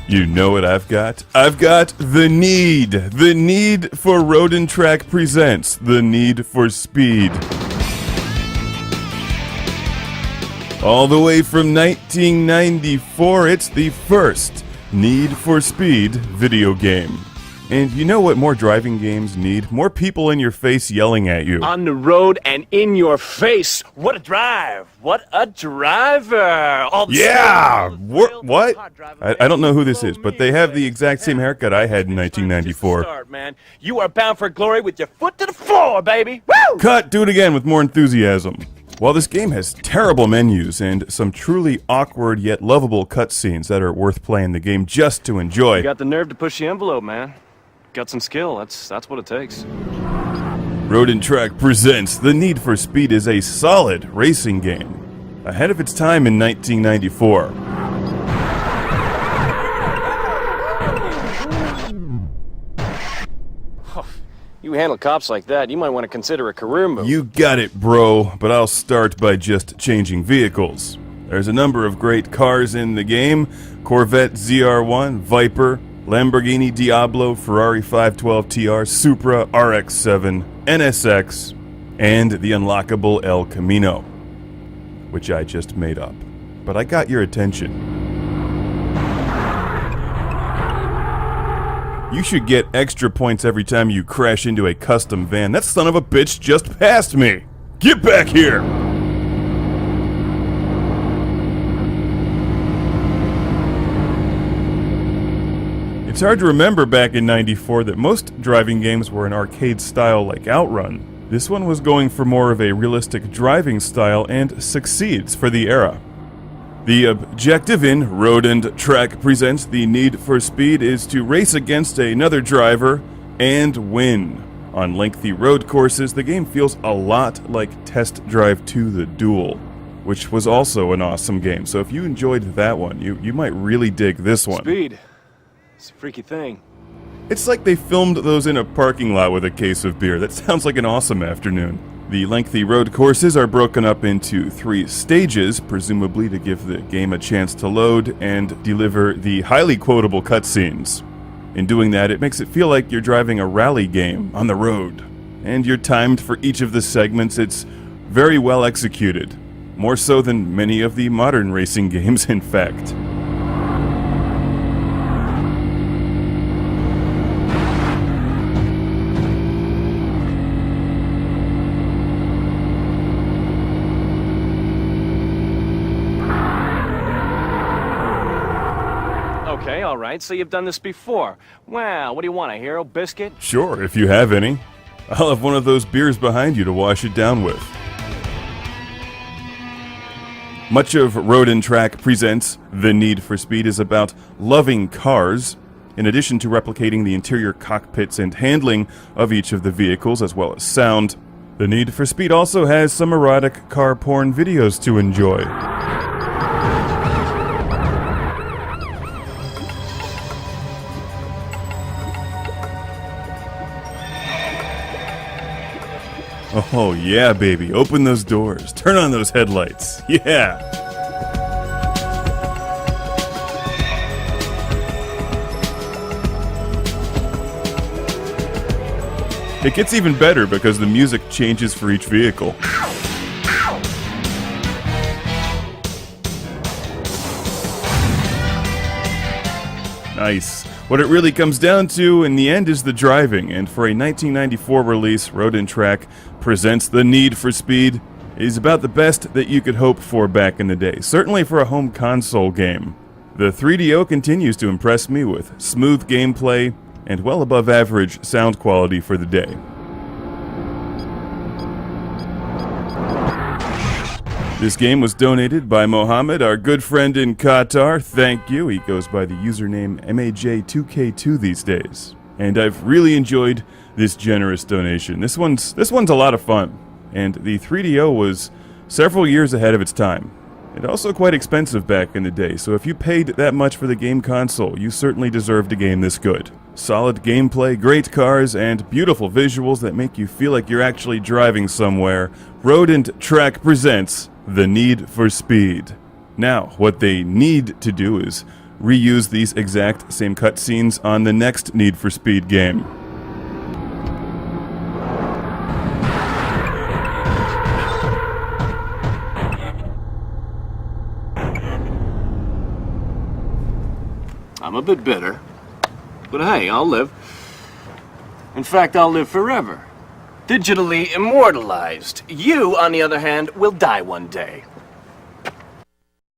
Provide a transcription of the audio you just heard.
You know what I've got? I've got The Need. The Need for Road and Track presents The Need for Speed. All the way from 1994, it's the first Need for Speed video game. And you know what more driving games need? More people in your face yelling at you. On the road and in your face. What a drive. What a driver. Yeah! What? I don't know who this is, but they have the exact same haircut I had in 1994. Start, man. You are bound for glory with your foot to the floor, baby. Woo! Cut! Do it again with more enthusiasm. While this game has terrible menus and some truly awkward yet lovable cutscenes that are worth playing the game just to enjoy. You got the nerve to push the envelope, man. Got some skill. That's what it takes. Road and Track presents The Need for Speed is a solid racing game, ahead of its time in 1994. You handle cops like that, you might want to consider a career move. You got it, bro, but I'll start by just changing vehicles. There's a number of great cars in the game: Corvette ZR1, Viper, Lamborghini Diablo, Ferrari 512 TR, Supra, RX-7, NSX, and the unlockable El Camino, which I just made up. But I got your attention. You should get extra points every time you crash into a custom van. That son of a bitch just passed me! Get back here! It's hard to remember back in '94 that most driving games were an arcade style like Outrun. This one was going for more of a realistic driving style and succeeds for the era. The objective in Road and Track presents The Need for Speed is to race against another driver and win. On lengthy road courses, the game feels a lot like Test Drive 2 The Duel, which was also an awesome game. So if you enjoyed that one, you might really dig this one. Speed. It's a freaky thing. It's like they filmed those in a parking lot with a case of beer. That sounds like an awesome afternoon. The lengthy road courses are broken up into 3 stages, presumably to give the game a chance to load and deliver the highly quotable cutscenes. In doing that, it makes it feel like you're driving a rally game on the road. And you're timed for each of the segments. It's very well executed. More so than many of the modern racing games, in fact. Okay, all right, so you've done this before. Well, what do you want, a hero biscuit? Sure, if you have any. I'll have one of those beers behind you to wash it down with. Much of Road and Track presents The Need for Speed is about loving cars, in addition to replicating the interior cockpits and handling of each of the vehicles, as well as sound. The Need for Speed also has some erotic car porn videos to enjoy. Oh yeah, baby, open those doors, turn on those headlights, yeah! It gets even better because the music changes for each vehicle. Nice. What it really comes down to in the end is the driving, and for a 1994 release, Road and Track presents The Need for Speed is about the best that you could hope for back in the day, certainly for a home console game. The 3DO continues to impress me with smooth gameplay and well above average sound quality for the day. This game was donated by Mohammed, our good friend in Qatar. Thank you. He goes by the username MAJ2K2 these days. And I've really enjoyed this generous donation. This one's a lot of fun. And the 3DO was several years ahead of its time. And also quite expensive back in the day, so if you paid that much for the game console, you certainly deserved a game this good. Solid gameplay, great cars, and beautiful visuals that make you feel like you're actually driving somewhere. Road and Track presents The Need for Speed. Now, what they need to do is reuse these exact same cutscenes on the next Need for Speed game. I'm a bit bitter, but hey, I'll live. In fact, I'll live forever. Digitally immortalized. You, on the other hand, will die one day.